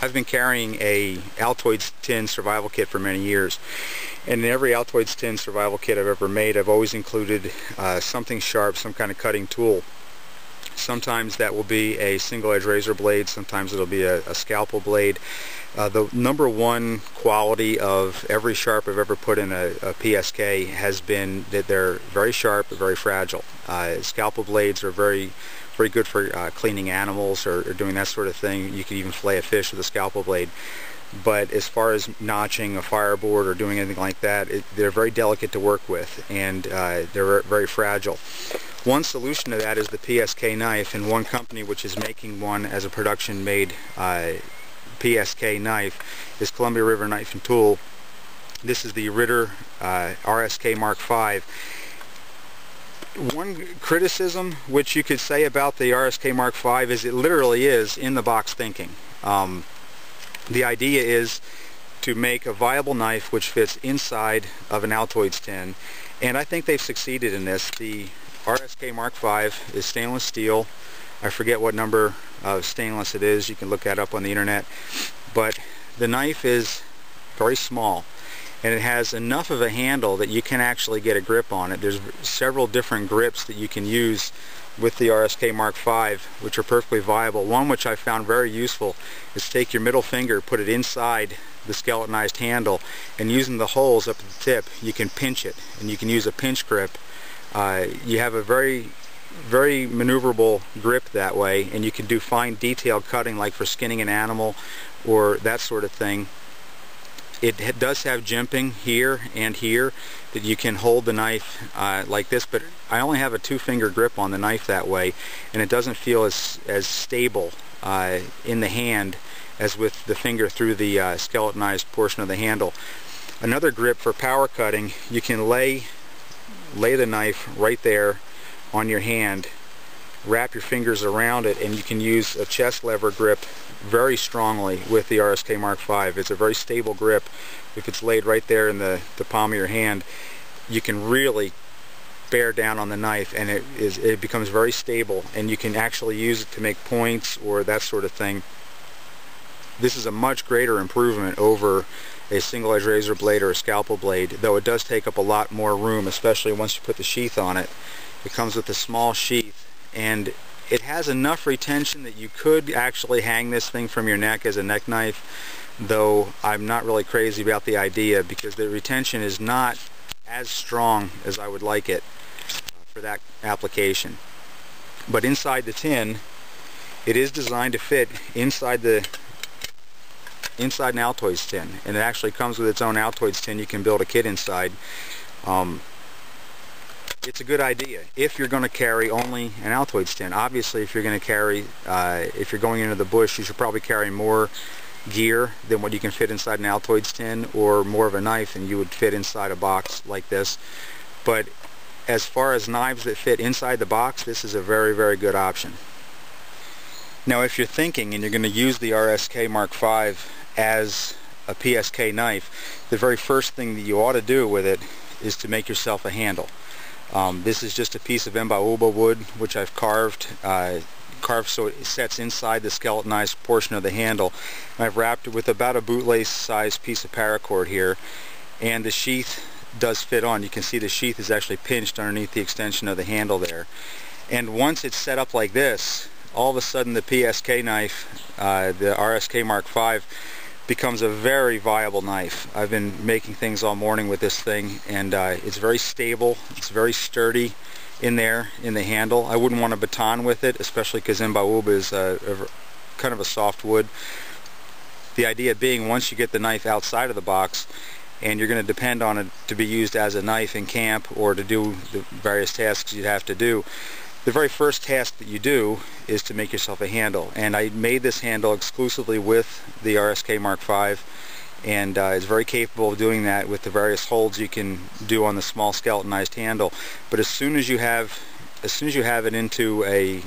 I've been carrying a Altoids tin survival kit for many years, and in every Altoids tin survival kit I've ever made, I've always included something sharp, some kind of cutting tool. Sometimes that will be a single-edge razor blade, sometimes it'll be a scalpel blade. The number one quality of every sharp I've ever put in a PSK has been that they're very sharp but very fragile. Scalpel blades are very good for cleaning animals or doing that sort of thing. You can even fillet a fish with a scalpel blade. But as far as notching a fireboard or doing anything like that, they're very delicate to work with, and they're very fragile. One solution to that is the PSK knife, and one company which is making one as a production-made PSK knife is Columbia River Knife and Tool. This is the Ritter Rsk Mk5. One criticism which you could say about the Rsk Mk5 is it literally is in the box thinking. The idea is to make a viable knife which fits inside of an Altoids tin, and I think they've succeeded in this. The Rsk Mk5 is stainless steel. I forget what number of stainless it is. You can look that up on the internet. But the knife is very small, and it has enough of a handle that you can actually get a grip on it. There's several different grips that you can use with the Rsk Mk5 which are perfectly viable. One which I found very useful is take your middle finger, put it inside the skeletonized handle, and using the holes up at the tip you can pinch it, and you can use a pinch grip. You have a very maneuverable grip that way, and you can do fine detailed cutting like for skinning an animal or that sort of thing. It does have jimping here and here that you can hold the knife like this, but I only have a 2-finger grip on the knife that way, and it doesn't feel as stable in the hand as with the finger through the skeletonized portion of the handle. Another grip for power cutting, you can lay the knife right there on your hand, wrap your fingers around it, and you can use a chest lever grip very strongly with the Rsk Mk5. It's a very stable grip. If it's laid right there in the palm of your hand, you can really bear down on the knife, and it becomes very stable, and you can actually use it to make points or that sort of thing. This is a much greater improvement over a single-edge razor blade or a scalpel blade, though it does take up a lot more room, especially once you put the sheath on it. It comes with a small sheath, and it has enough retention that you could actually hang this thing from your neck as a neck knife, though I'm not really crazy about the idea because the retention is not as strong as I would like it for that application. But inside the tin, it is designed to fit inside an Altoids tin, and it actually comes with its own Altoids tin. You can build a kit inside. It's a good idea if you're going to carry only an Altoids tin. Obviously, if you're going to carry, if you're going into the bush, you should probably carry more gear than what you can fit inside an Altoids tin, or more of a knife than you would fit inside a box like this. But as far as knives that fit inside the box, this is a very good option. Now, if you're thinking and you're going to use the Rsk Mk5 as a PSK knife, the very first thing that you ought to do with it is to make yourself a handle. This is just a piece of embaúba wood which I've carved so it sets inside the skeletonized portion of the handle. And I've wrapped it with about a bootlace size piece of paracord here, and the sheath does fit on. You can see the sheath is actually pinched underneath the extension of the handle there. And once it's set up like this, all of a sudden the PSK knife, the Rsk Mk5, becomes a very viable knife. I've been making things all morning with this thing, and it's very stable, it's very sturdy in there in the handle. I wouldn't want a baton with it, especially because embaúba is kind of a soft wood. The idea being, once you get the knife outside of the box and you're going to depend on it to be used as a knife in camp or to do the various tasks you'd have to do, the very first task that you do is to make yourself a handle. And I made this handle exclusively with the Rsk Mk5, and it's very capable of doing that with the various holds you can do on the small skeletonized handle. But as soon as you have it into a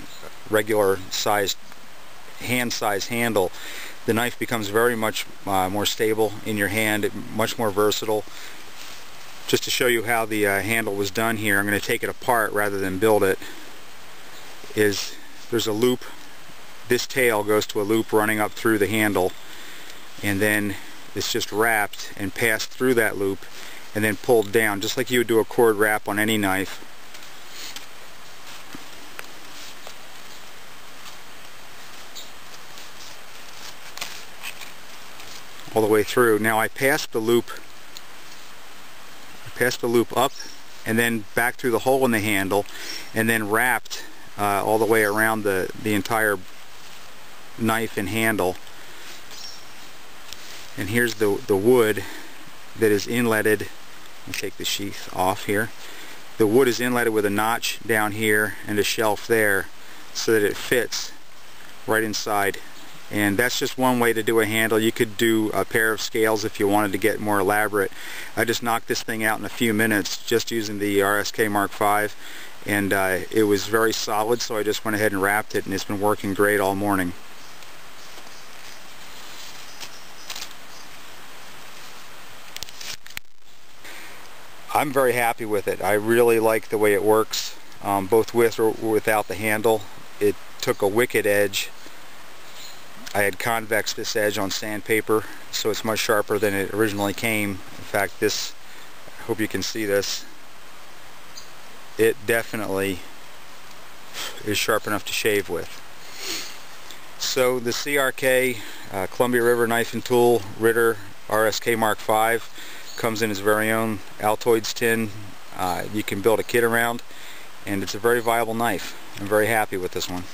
regular sized hand-sized handle, the knife becomes very much more stable in your hand, much more versatile. Just to show you how the handle was done here, I'm going to take it apart rather than build it. There's a loop. This tail goes to a loop running up through the handle, and then it's just wrapped and passed through that loop and then pulled down, just like you would do a cord wrap on any knife. All the way through. Now I passed the loop up and then back through the hole in the handle, and then wrapped all the way around the entire knife and handle. And here's the wood that is inletted. Let me take the sheath off here. The wood is inletted with a notch down here and a shelf there so that it fits right inside. And that's just one way to do a handle. You could do a pair of scales if you wanted to get more elaborate. I just knocked this thing out in a few minutes just using the Rsk Mk5, and it was very solid, so I just went ahead and wrapped it, and it's been working great all morning. I'm very happy with it. I really like the way it works, both with or without the handle. It took a wicked edge. I had convexed this edge on sandpaper, so it's much sharper than it originally came. In fact, this, I hope you can see this, it definitely is sharp enough to shave with. So the CRK Columbia River Knife and Tool Ritter Rsk Mk5 comes in its very own Altoids tin. You can build a kit around, and it's a very viable knife. I'm very happy with this one.